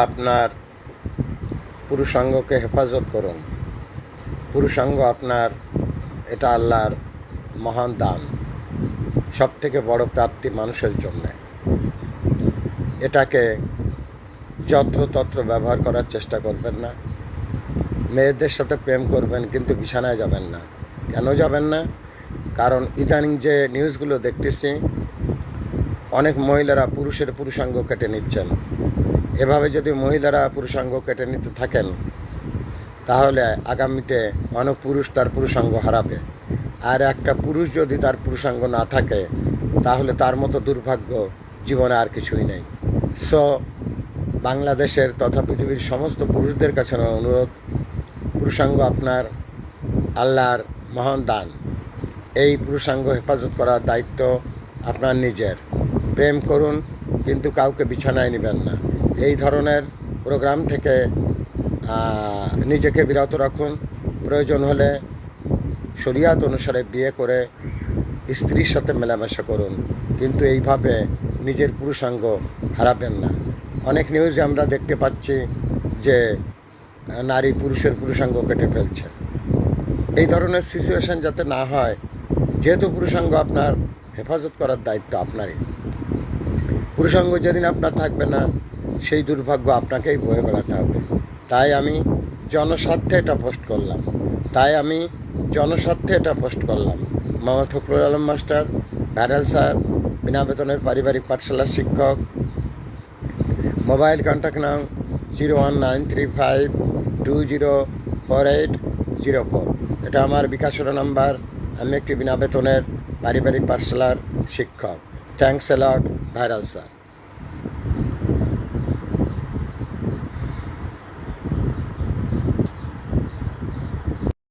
আপনার পুরুষাঙ্গকে হেফাজত করুন। পুরুষাঙ্গ আপনার, এটা আল্লাহর মহান দান, সবথেকে বড় প্রাপ্তি মানুষের জন্যে। এটাকে যত্রতত্র ব্যবহার করার চেষ্টা করবেন না। মেয়েদের সাথে প্রেম করবেন, কিন্তু বিছানায় যাবেন না। কেন যাবেন না? কারণ ইদানিং যে নিউজগুলো দেখতেছি, অনেক মহিলারা পুরুষের পুরুষাঙ্গ কেটে নিচ্ছেন। এভাবে যদি মহিলারা পুরুষাঙ্গ কেটে নিতে থাকেন, তাহলে আগামীতে অনেক পুরুষ তার পুরুষাঙ্গ হারাবে। আর একটা পুরুষ যদি তার পুরুষাঙ্গ না থাকে, তাহলে তার মতো দুর্ভাগ্য জীবনে আর কিছুই নেই। সো বাংলাদেশের তথা পৃথিবীর সমস্ত পুরুষদের কাছে অনুরোধ, পুরুষাঙ্গ আপনার আল্লাহর মহান দান। এই পুরুষাঙ্গ হেফাজত করার দায়িত্ব আপনার নিজের। প্রেম করুন, কিন্তু কাউকে বিছানায় নেবেন না। এই ধরনের প্রোগ্রাম থেকে নিজেকে বিরত রাখুন। প্রয়োজন হলে শরিয়াত অনুসারে বিয়ে করে স্ত্রীর সাথে মেলামেশা করুন, কিন্তু এইভাবে নিজের পুরুষাঙ্গ হারাবেন না। অনেক নিউজে আমরা দেখতে পাচ্ছি যে নারী পুরুষের পুরুষাঙ্গ কেটে ফেলছে। এই ধরনের সিচুয়েশন যাতে না হয়, যেহেতু পুরুষাঙ্গ আপনার, হেফাজত করার দায়িত্ব আপনারই। পুরুষাঙ্গ যেদিন আপনার থাকবে না, সেই দুর্ভাগ্য আপনাকেই বয়ে বেড়াতে হবে। তাই আমি জনস্বার্থে এটা পোস্ট করলাম। Mohammad Fakhrul Alam master, viral sir, বিনা বেতনের পারিবারিক পাঠশালার শিক্ষক। Mobile contact no 01935204804। এটা আমার বিকাশের নাম্বার। আমি একটি বিনা বেতনের পারিবারিক পাঠশালার শিক্ষক। Thanks a lot, viral sir.